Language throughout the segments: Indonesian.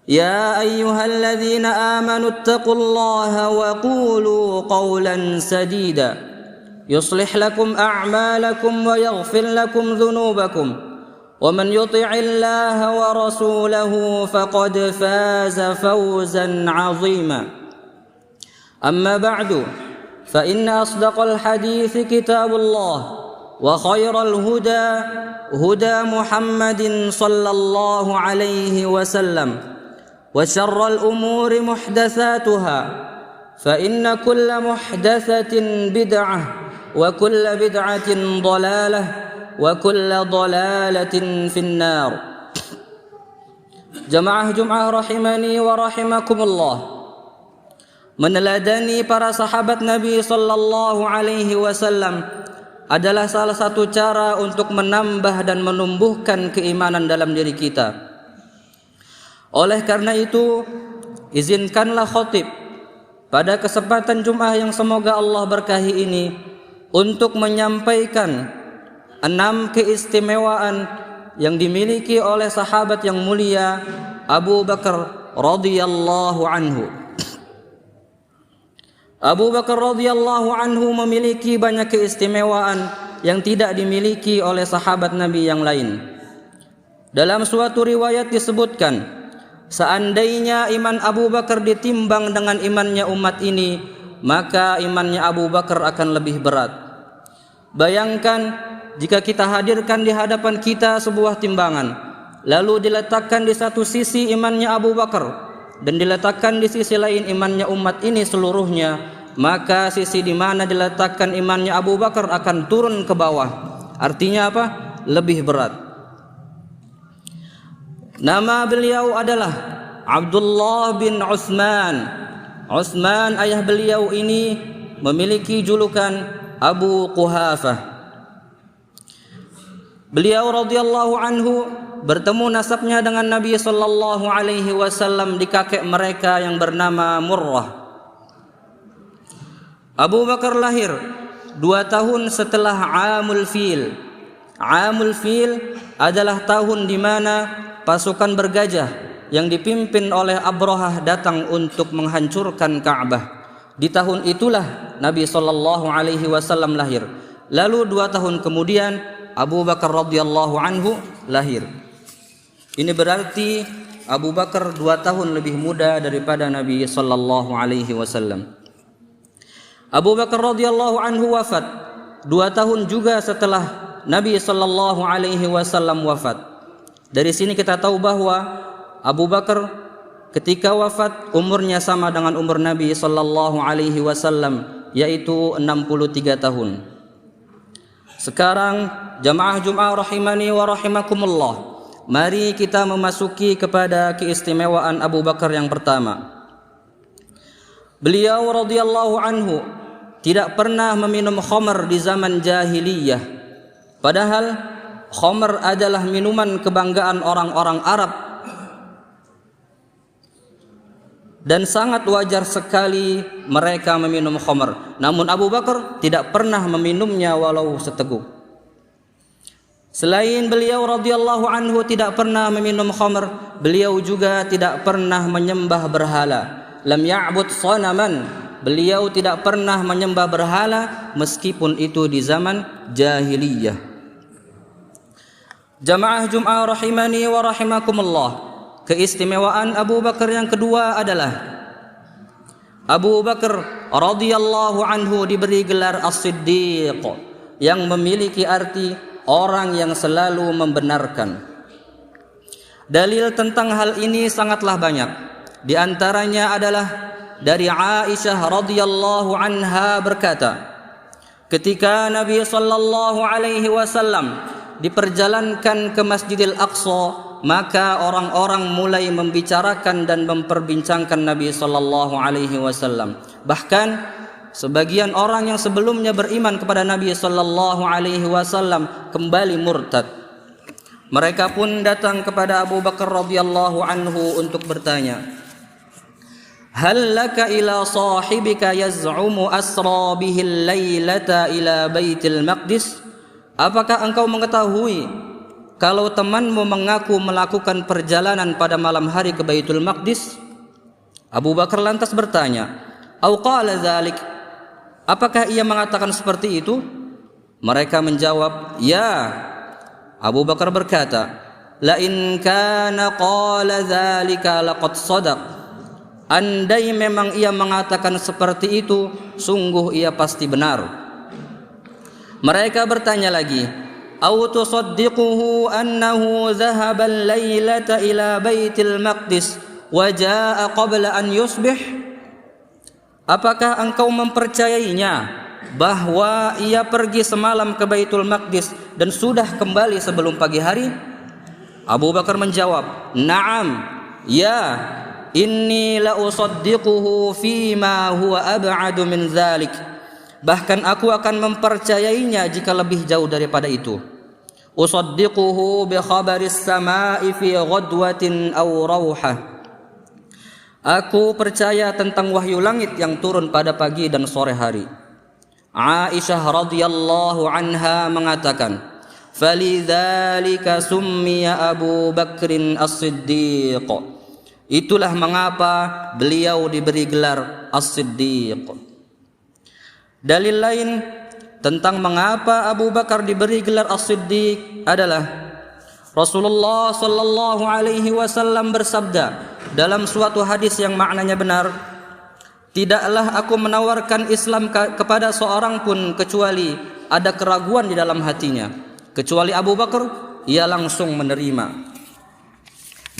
يا أيها الذين آمنوا اتقوا الله وقولوا قولا سديدا يصلح لكم أعمالكم ويغفر لكم ذنوبكم ومن يطع الله ورسوله فقد فاز فوزا عظيما أما بعد فإن أصدق الحديث كتاب الله وخير الهدى هدى محمد صلى الله عليه وسلم وشر الأمور محدثاتها فإن كل محدثة بدعة وكل بدعة ضلالة وكل ضلالة في النار. Jamaah Jum'ah rahimani wa rahimakumullah. Meneladani para sahabat Nabi sallallahu alaihi wasallam adalah salah satu cara untuk menambah dan menumbuhkan keimanan dalam diri kita. Oleh karena itu, izinkanlah khotib pada kesempatan Jum'ah yang semoga Allah berkahi ini untuk menyampaikan 6 keistimewaan yang dimiliki oleh sahabat yang mulia Abu Bakar radhiyallahu anhu. Abu Bakar radhiyallahu anhu memiliki banyak keistimewaan yang tidak dimiliki oleh sahabat Nabi yang lain. Dalam suatu riwayat disebutkan, seandainya iman Abu Bakar ditimbang dengan imannya umat ini, maka imannya Abu Bakar akan lebih berat. Bayangkan jika kita hadirkan di hadapan kita sebuah timbangan, lalu diletakkan di satu sisi imannya Abu Bakar dan diletakkan di sisi lain imannya umat ini seluruhnya, maka sisi di mana diletakkan imannya Abu Bakar akan turun ke bawah. Artinya apa? Lebih berat. Nama beliau adalah Abdullah bin Utsman. Utsman ayah beliau ini memiliki julukan Abu Quhafah. Beliau radhiyallahu anhu bertemu nasabnya dengan Nabi sallallahu alaihi wasallam di kakek mereka yang bernama Murrah. Abu Bakar lahir 2 tahun setelah Amul Fil. Amul Fil adalah tahun di mana pasukan bergajah yang dipimpin oleh Abrahah datang untuk menghancurkan Ka'bah. Di tahun itulah Nabi sallallahu alaihi wasallam lahir. Lalu 2 tahun kemudian Abu Bakar radhiyallahu anhu lahir. Ini berarti Abu Bakar 2 tahun lebih muda daripada Nabi sallallahu alaihi wasallam. Abu Bakar radhiyallahu anhu wafat 2 tahun juga setelah Nabi sallallahu alaihi wasallam wafat. Dari sini kita tahu bahwa Abu Bakar ketika wafat umurnya sama dengan umur Nabi sallallahu alaihi wasallam, yaitu 63 tahun. Sekarang jamaah Jum'ah rahimani wa rahimakumullah, mari kita memasuki kepada keistimewaan Abu Bakar yang pertama. Beliau radhiyallahu anhu tidak pernah meminum khamr di zaman jahiliyah. Padahal khamr adalah minuman kebanggaan orang-orang Arab dan sangat wajar sekali mereka meminum khamr. Namun Abu Bakar tidak pernah meminumnya walau seteguk. Selain beliau radhiyallahu anhu tidak pernah meminum khamr, beliau juga tidak pernah menyembah berhala. Lam ya'bud sanaman. Beliau tidak pernah menyembah berhala meskipun itu di zaman jahiliyah. Jamaah Jum'ah rahimani wa rahimakumullah, keistimewaan Abu Bakar yang kedua adalah Abu Bakar radhiyallahu anhu diberi gelar As-Siddiq, yang memiliki arti orang yang selalu membenarkan. Dalil tentang hal ini sangatlah banyak. Di antaranya adalah dari Aisyah radhiyallahu anha berkata, ketika Nabi sallallahu alaihi wasallam diperjalankan ke Masjidil Aqsa, maka orang-orang mulai membicarakan dan memperbincangkan Nabi sallallahu alaihi wasallam. Bahkan sebagian orang yang sebelumnya beriman kepada Nabi sallallahu alaihi wasallam kembali murtad. Mereka pun datang kepada Abu Bakar radhiyallahu anhu untuk bertanya, "Hal laka ila sahibika yaz'umu asra bihi al-lailata ila Baitul Maqdis?" Apakah engkau mengetahui kalau temanmu mengaku melakukan perjalanan pada malam hari ke Baitul Maqdis?" Abu Bakar lantas bertanya, "Au qala dzalik?" Apakah ia mengatakan seperti itu? Mereka menjawab, "Ya." Abu Bakar berkata, "La in kana qala dzalika laqad shadaq." Andai memang ia mengatakan seperti itu, sungguh ia pasti benar. Mereka bertanya lagi, "Au tusaddiquhu annahu dhahaba al-lailata ila Baitil Maqdis wa jaa'a qabla an yusbih?" Apakah engkau mempercayainya bahwa ia pergi semalam ke Baitul Maqdis dan sudah kembali sebelum pagi hari? Abu Bakar menjawab, "Na'am, ya, inni la usaddiquhu fima huwa ab'adu min dzalik." Bahkan aku akan mempercayainya jika lebih jauh daripada itu. Usaddiquhu bi khabaris samai fi ghadwatin aw rawhah. Aku percaya tentang wahyu langit yang turun pada pagi dan sore hari. Aisyah radhiyallahu anha mengatakan, "Falidzalika summiya Abu Bakrin As-Siddiq." Itulah mengapa beliau diberi gelar As-Siddiq. Dalil lain tentang mengapa Abu Bakar diberi gelar As-Siddiq adalah Rasulullah sallallahu alaihi wasallam bersabda dalam suatu hadis yang maknanya benar, "Tidaklah aku menawarkan Islam kepada seorang pun kecuali ada keraguan di dalam hatinya. Kecuali Abu Bakar, ia langsung menerima."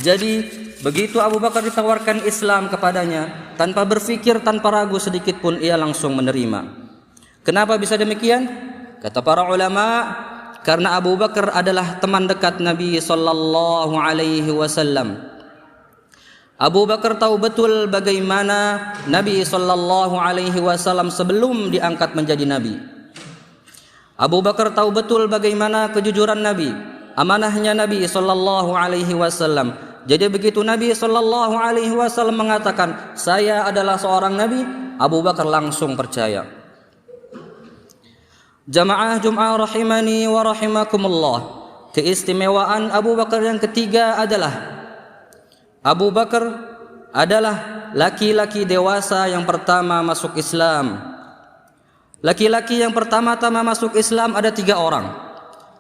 Jadi begitu Abu Bakar ditawarkan Islam kepadanya, tanpa berpikir, tanpa ragu sedikit pun ia langsung menerima. Kenapa bisa demikian? Kata para ulama, karena Abu Bakar adalah teman dekat Nabi sallallahu alaihi wasallam. Abu Bakar tahu betul bagaimana Nabi sallallahu alaihi wasallam sebelum diangkat menjadi nabi. Abu Bakar tahu betul bagaimana kejujuran Nabi, amanahnya Nabi sallallahu alaihi wasallam. Jadi begitu Nabi sallallahu alaihi wasallam mengatakan, "Saya adalah seorang nabi," Abu Bakar langsung percaya. Jamaah Jum'ah rahimani wa rahimakumullah. Keistimewaan Abu Bakar yang ketiga adalah Abu Bakar adalah laki-laki dewasa yang pertama masuk Islam. Laki-laki yang pertama-tama masuk Islam ada 3 orang.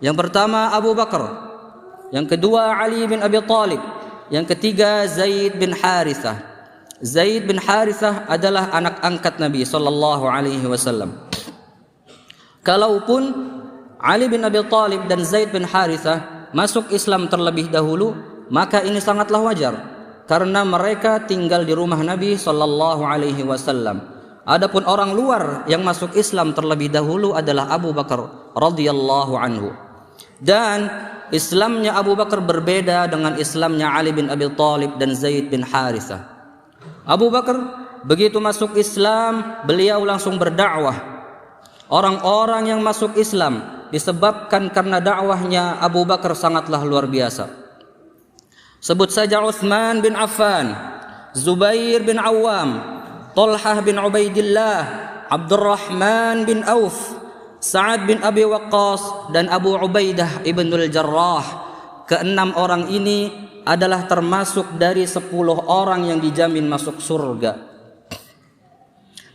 Yang pertama Abu Bakar, yang kedua Ali bin Abi Thalib, yang ketiga Zaid bin Harithah. Zaid bin Harithah adalah anak angkat Nabi sallallahu alaihi wasallam. Kalaupun Ali bin Abi Thalib dan Zaid bin Harithah masuk Islam terlebih dahulu, maka ini sangatlah wajar karena mereka tinggal di rumah Nabi sallallahu alaihi wasallam. Adapun orang luar yang masuk Islam terlebih dahulu adalah Abu Bakar radhiyallahu anhu. Dan Islamnya Abu Bakar berbeda dengan Islamnya Ali bin Abi Thalib dan Zaid bin Harithah. Abu Bakar begitu masuk Islam, beliau langsung berdakwah. Orang-orang yang masuk Islam disebabkan karena dakwahnya Abu Bakar sangatlah luar biasa. Sebut saja Utsman bin Affan, Zubair bin Awam, Talhah bin Ubaidillah, Abdurrahman bin Auf, Sa'ad bin Abi Waqqas, dan Abu Ubaidah ibnul Jarrah. Keenam orang ini adalah termasuk dari 10 orang yang dijamin masuk surga.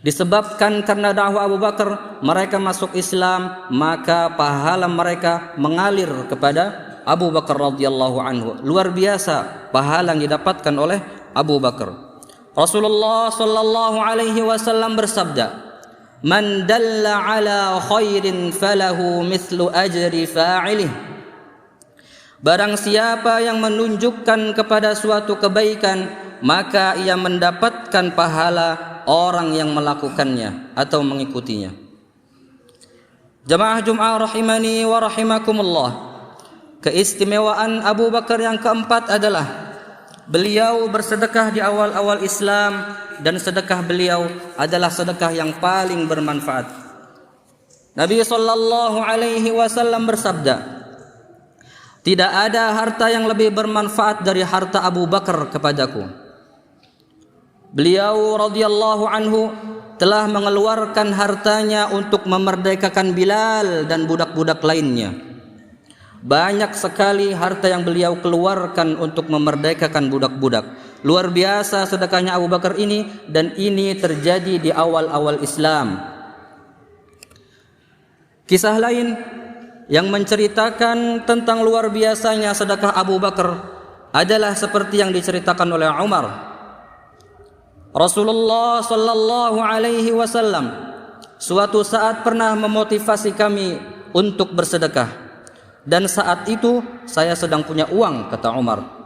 Disebabkan karena dakwah Abu Bakar mereka masuk Islam, maka pahala mereka mengalir kepada Abu Bakar radhiyallahu anhu. Luar biasa pahala yang didapatkan oleh Abu Bakar. Rasulullah sallallahu alaihi wasallam bersabda, "Man dalla ala khairin falahu mithlu ajri fa'ilih." Barang siapa yang menunjukkan kepada suatu kebaikan, maka ia mendapatkan pahala orang yang melakukannya atau mengikutinya. Jamaah Jum'ah rahimani wa rahimakumullah. Keistimewaan Abu Bakar yang keempat adalah beliau bersedekah di awal-awal Islam, dan sedekah beliau adalah sedekah yang paling bermanfaat. Nabi sallallahu alaihi wasallam bersabda, "Tidak ada harta yang lebih bermanfaat dari harta Abu Bakar kepadaku." Beliau radhiyallahu anhu telah mengeluarkan hartanya untuk memerdekakan Bilal dan budak-budak lainnya. Banyak sekali harta yang beliau keluarkan untuk memerdekakan budak-budak. Luar biasa sedekahnya Abu Bakar ini, dan ini terjadi di awal-awal Islam. Kisah lain yang menceritakan tentang luar biasanya sedekah Abu Bakar adalah seperti yang diceritakan oleh Umar. Rasulullah sallallahu alaihi wasallam suatu saat pernah memotivasi kami untuk bersedekah, dan saat itu saya sedang punya uang, kata Umar.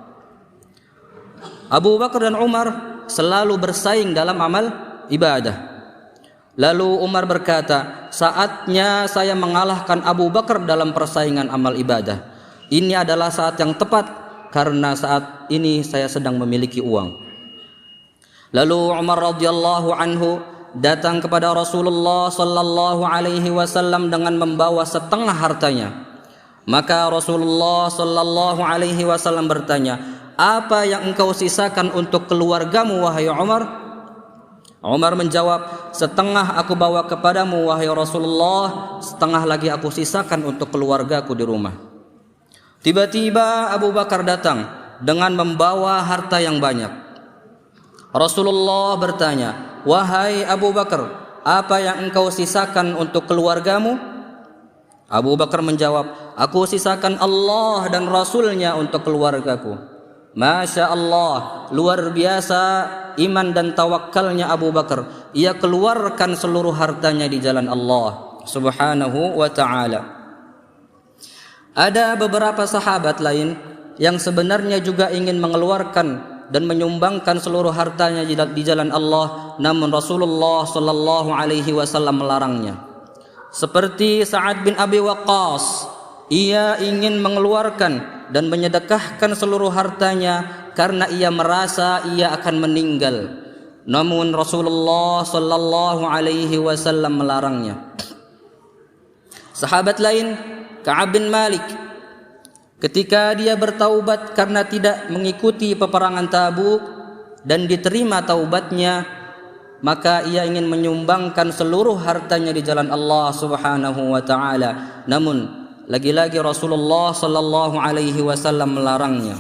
Abu Bakar dan Umar selalu bersaing dalam amal ibadah. Lalu Umar berkata, saatnya saya mengalahkan Abu Bakar dalam persaingan amal ibadah. Ini adalah saat yang tepat karena saat ini saya sedang memiliki uang. Lalu Umar radhiyallahu anhu datang kepada Rasulullah sallallahu alaihi wasallam dengan membawa setengah hartanya. Maka Rasulullah sallallahu alaihi wasallam bertanya, apa yang engkau sisakan untuk keluargamu wahai Umar? Umar menjawab, setengah aku bawa kepadamu wahai Rasulullah, setengah lagi aku sisakan untuk keluargaku di rumah. Tiba-tiba Abu Bakar datang dengan membawa harta yang banyak. Rasulullah bertanya, wahai Abu Bakar, apa yang engkau sisakan untuk keluargamu? Abu Bakar menjawab, aku sisakan Allah dan Rasulnya untuk keluargaku. Masya Allah, luar biasa iman dan tawakalnya Abu Bakar. Ia keluarkan seluruh hartanya di jalan Allah subhanahu wa ta'ala. Ada beberapa sahabat lain yang sebenarnya juga ingin mengeluarkan dan menyumbangkan seluruh hartanya di jalan Allah, namun Rasulullah sallallahu alaihi wasallam melarangnya. Seperti Sa'ad bin Abi Waqqas, ia ingin mengeluarkan dan menyedekahkan seluruh hartanya karena ia merasa ia akan meninggal. Namun Rasulullah sallallahu alaihi wasallam melarangnya. Sahabat lain, Ka'ab bin Malik, ketika dia bertaubat karena tidak mengikuti peperangan Tabuk dan diterima taubatnya, maka ia ingin menyumbangkan seluruh hartanya di jalan Allah subhanahu wa ta'ala. Namun lagi-lagi Rasulullah sallallahu alaihi wasallam melarangnya.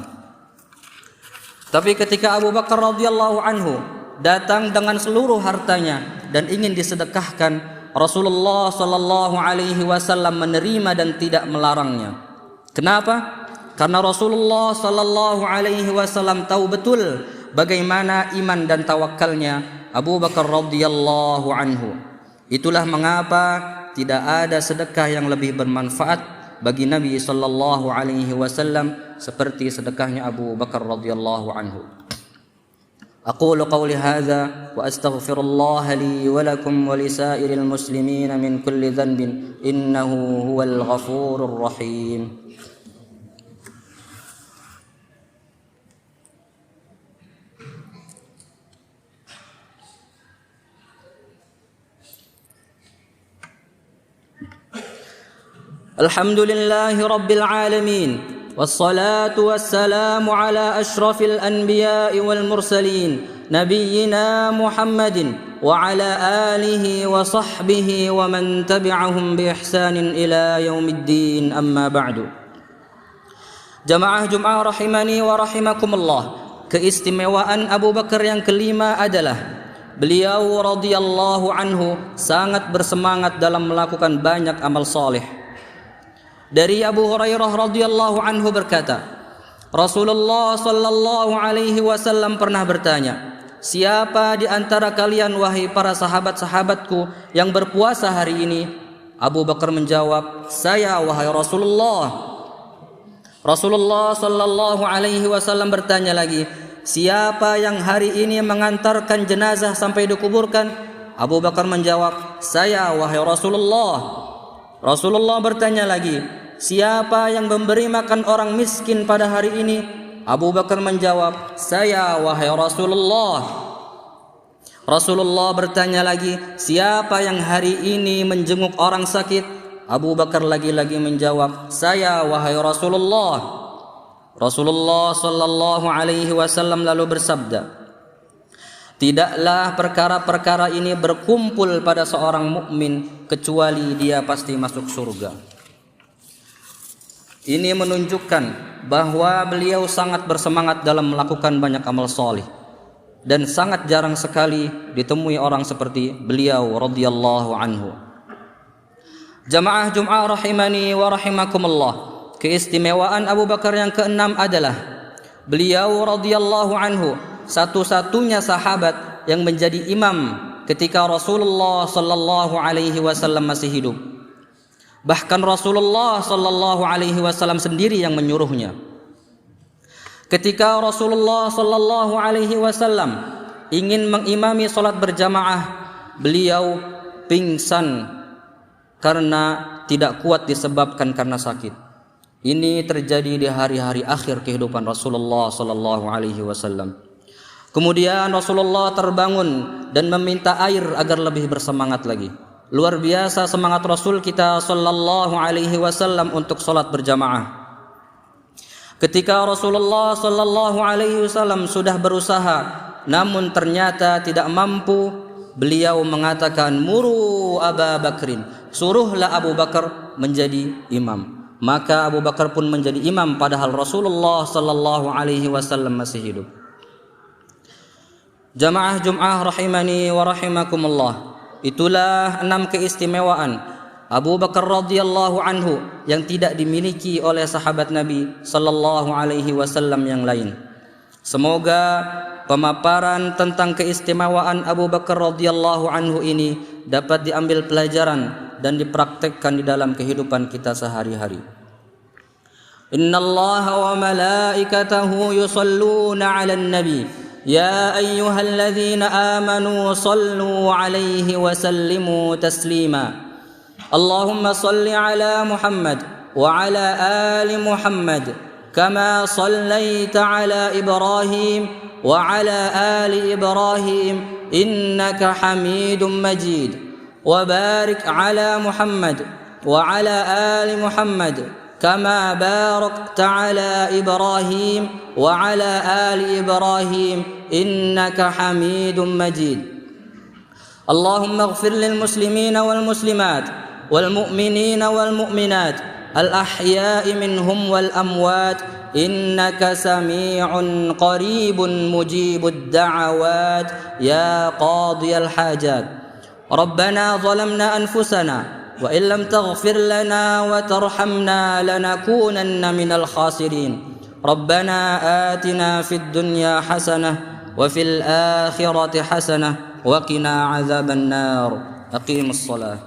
Tapi ketika Abu Bakar radhiyallahu anhu datang dengan seluruh hartanya dan ingin disedekahkan, Rasulullah sallallahu alaihi wasallam menerima dan tidak melarangnya. Kenapa? Karena Rasulullah sallallahu alaihi wasallam tahu betul bagaimana iman dan tawakalnya Abu Bakar radhiyallahu anhu. Itulah mengapa tidak ada sedekah yang lebih bermanfaat bagi Nabi sallallahu alaihi wasallam seperti sedekahnya Abu Bakar radhiyallahu anhu. Aqulu qawli hadza wa astaghfirullah li wa lakum wa lisairil muslimin min kulli dhanbin innahu huwal ghafurur rahim. Alhamdulillahi Rabbil Alamin, wassalatu wassalamu ala ashrafil anbiya'i wal mursalin, nabiyyina Muhammadin wa ala alihi wa sahbihi wa man tabi'ahum bi ihsanin ila yaumiddin, amma ba'du. Jamaah Jum'ah rahimani wa rahimakumullah, keistimewaan Abu Bakar yang kelima adalah beliau radhiyallahu anhu sangat bersemangat dalam melakukan banyak amal saleh. Dari Abu Hurairah radhiyallahu anhu berkata, Rasulullah sallallahu alaihi wasallam pernah bertanya, siapa di antara kalian wahai para sahabat-sahabatku yang berpuasa hari ini? Abu Bakar menjawab, saya wahai Rasulullah. Rasulullah sallallahu alaihi wasallam bertanya lagi, siapa yang hari ini mengantarkan jenazah sampai dikuburkan? Abu Bakar menjawab, saya wahai Rasulullah. Rasulullah bertanya lagi, siapa yang memberi makan orang miskin pada hari ini? Abu Bakar menjawab, saya wahai Rasulullah. Rasulullah bertanya lagi, siapa yang hari ini menjenguk orang sakit? Abu Bakar lagi-lagi menjawab, saya wahai Rasulullah. Rasulullah sallallahu alaihi wasallam lalu bersabda, tidaklah perkara-perkara ini berkumpul pada seorang mukmin kecuali dia pasti masuk surga. Ini menunjukkan bahwa beliau sangat bersemangat dalam melakukan banyak amal soleh dan sangat jarang sekali ditemui orang seperti beliau radhiyallahu anhu. Jamaah Jum'ah rahimani wa rahimakumullah, keistimewaan Abu Bakar yang keenam adalah beliau radhiyallahu anhu satu-satunya sahabat yang menjadi imam ketika Rasulullah sallallahu alaihi wasallam masih hidup. Bahkan Rasulullah sallallahu alaihi wasallam sendiri yang menyuruhnya. Ketika Rasulullah sallallahu alaihi wasallam ingin mengimami salat berjamaah, beliau pingsan karena tidak kuat disebabkan karena sakit. Ini terjadi di hari-hari akhir kehidupan Rasulullah sallallahu alaihi wasallam. Kemudian Rasulullah terbangun dan meminta air agar lebih bersemangat lagi. Luar biasa semangat Rasul kita sallallahu alaihi wasallam untuk salat berjamaah. Ketika Rasulullah sallallahu alaihi wasallam sudah berusaha namun ternyata tidak mampu, beliau mengatakan, "Muru Abu Bakrin." Suruhlah Abu Bakar menjadi imam. Maka Abu Bakar pun menjadi imam padahal Rasulullah sallallahu alaihi wasallam masih hidup. Jamaah Jum'ah rahimani wa rahimakumullah. Itulah 6 keistimewaan Abu Bakar radhiyallahu anhu yang tidak dimiliki oleh sahabat Nabi sallallahu alaihi wasallam yang lain. Semoga pemaparan tentang keistimewaan Abu Bakar radhiyallahu anhu ini dapat diambil pelajaran dan dipraktekkan di dalam kehidupan kita sehari-hari. Innallaha wa malaikatahu yusalluna 'alan nabi. يا أيها الذين آمنوا صلوا عليه وسلموا تسليما اللهم صل على محمد وعلى آل محمد كما صليت على إبراهيم وعلى آل إبراهيم إنك حميد مجيد وبارك على محمد وعلى آل محمد كما باركت على إبراهيم وعلى آل إبراهيم إنك حميد مجيد اللهم اغفر للمسلمين والمسلمات والمؤمنين والمؤمنات الأحياء منهم والأموات إنك سميع قريب مجيب الدعوات يا قاضي الحاجات ربنا ظلمنا أنفسنا وإن لم تغفر لنا وترحمنا لنكونن من الخاسرين ربنا آتنا في الدنيا حسنة وفي الآخرة حسنة وقنا عذاب النار أقيموا الصلاة